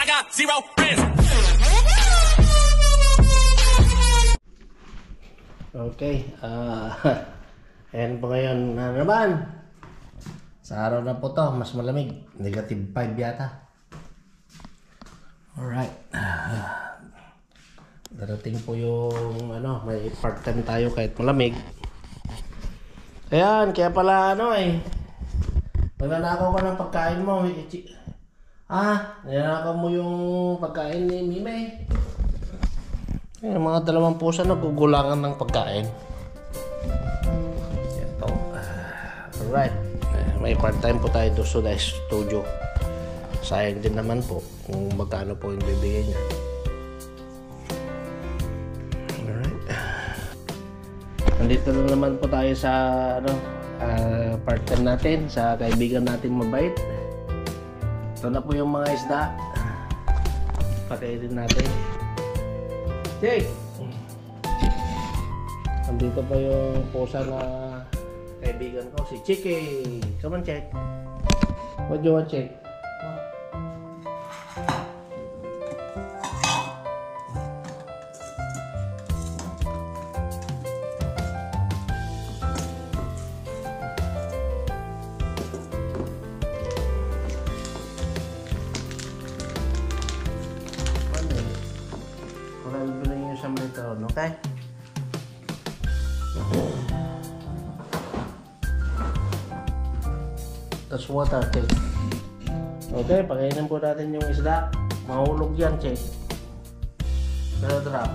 got zero friends. Okay, ayan po ngayon na naman. Sa araw na po to, mas malamig. Negative 5 yata. Alright. Darating po yung may part-time tayo kahit malamig. Ayan, kaya pala magnanakaw ka ng pagkain mo. Nananakaw mo yung pagkain ni Mime. Ayan, mga dalawang pusa nagugulangan ng pagkain. Ito. Alright. May part-time po tayo doon sa studio. Sayang din naman po kung magkano po yung bibigay niya. Alright. Nandito na naman po tayo sa part-time natin, sa kaibigan natin mabait. Ito na po yung mga isda. Pakainin natin. Jake! Nandito pa yung pusa na kaibigan ko, si Chiki. Come on, Check. What do you want, Check? Okay? That's water, Check. Okay, pakainin po natin yung isda. Mahulog yan, Check. Pero drop.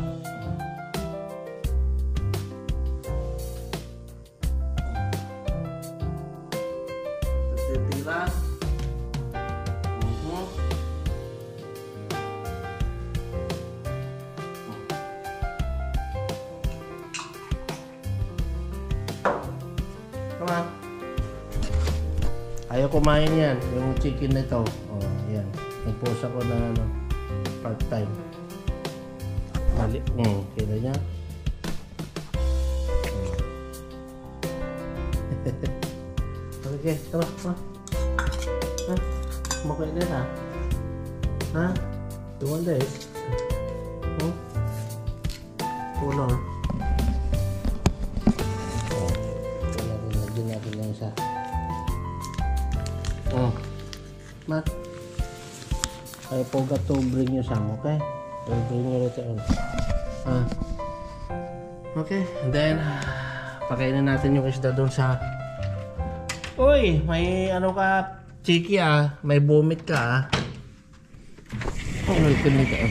Titira. Ayaw kumain yan, yung chicken nito. Oh, yan. May pusa ko na part-time. Mali. Kila niya. Okay, tara. Ha? Kumakain din ha? Ha? You want this? Puno. Lagyan natin yung isa. Matt, I forgot to bring you some, okay? I'll bring you later on. Okay, and then pakainin natin yung isda doon sa... Uy, may ka, Chiki may vomit ka may pinig ka.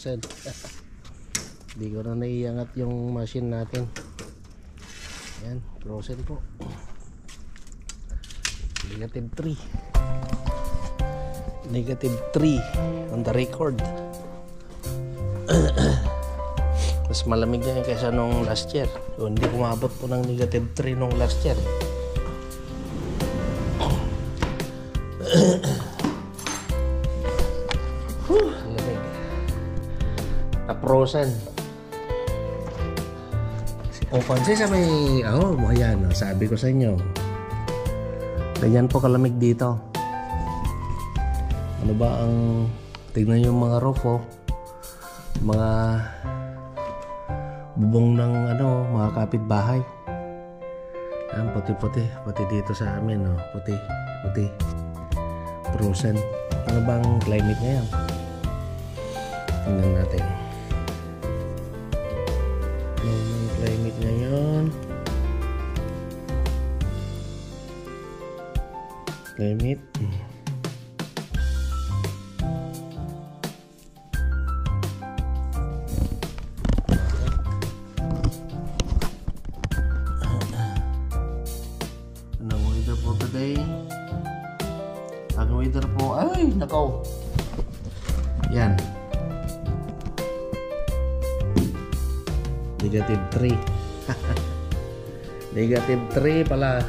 frozen. Hindi ko na naiangat yung machine natin. Yan, frozen po. -3. -3 on the record. Mas malamig na yun kaysa nung last year. So, hindi kumabot po ng -3 nung last year. Lamig. Na-frozen. O pansin sa may... ayan. Sabi ko sa inyo. Ganyan po kalamig dito. Ano ba ang... tignan yung mga roof, mga bubong ng mga kapitbahay. Ayan, puti-puti. Puti dito sa amin, puti. Frozen. Ano bang climate ngayon? Tingnan natin. Ano bang climate ngayon? Climate. Anong weather for today? Ang weather po, ay nakaw. Yan. -3. -3 pala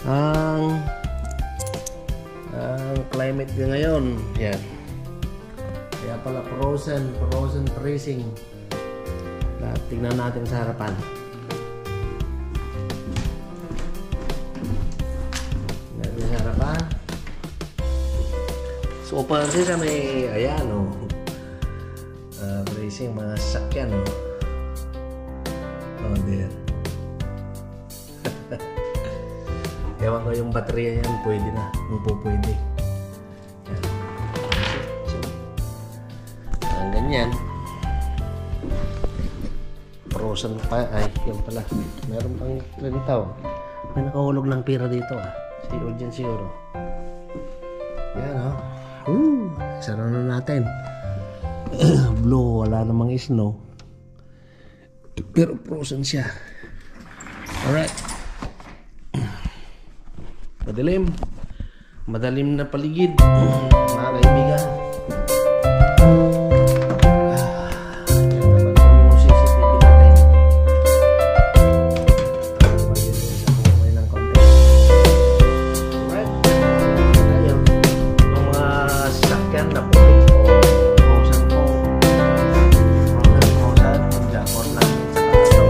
ang climate ngayon. Yan. Kaya pala frozen freezing. Tingnan natin sa harapan. Sa harapan. So pansin sa may ayan freezing mga sasakyan there. Ewan ko yung baterya yan, pwede na. Kung po pwede. Yan. Ang ganyan. Frozen pa. Ay, yun pala. Meron pang lanitaw. May nakahulog ng pira dito Siguro dyan siguro. Yan Sara na natin. Blue, wala namang snow. Pero frozen siya. Alright. Madalim na paligid, mga kaibigan. Yan naman yung CCTV natin. May ng konti. Alright. Tayo. Yung mga sasakyan na po frozen po. Frozen. Jakor natin sa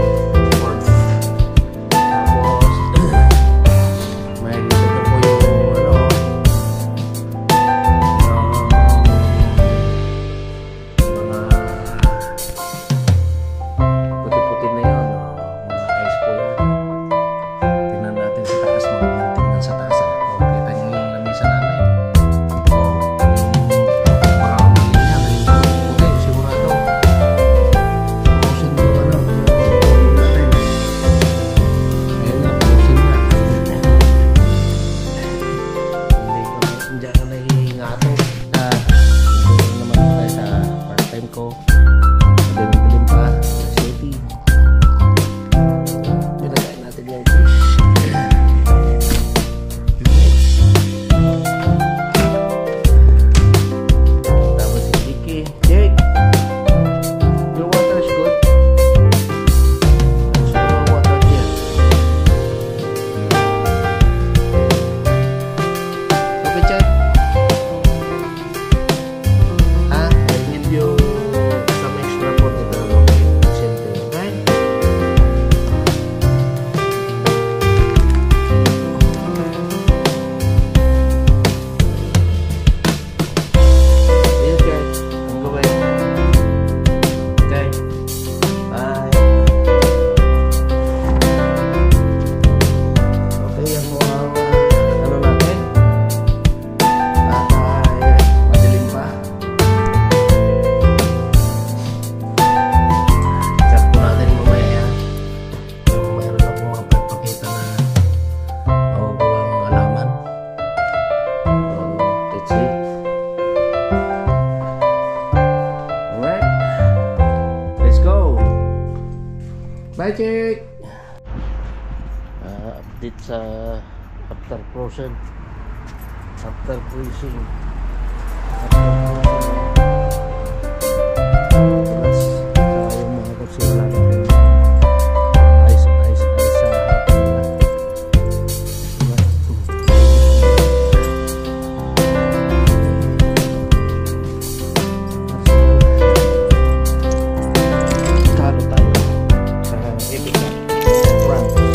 update sa after frozen, after freezing, plus saka yung mga kasi wala na rin ice sa hapon na, diba? Kano tayo sa Ibiza, France.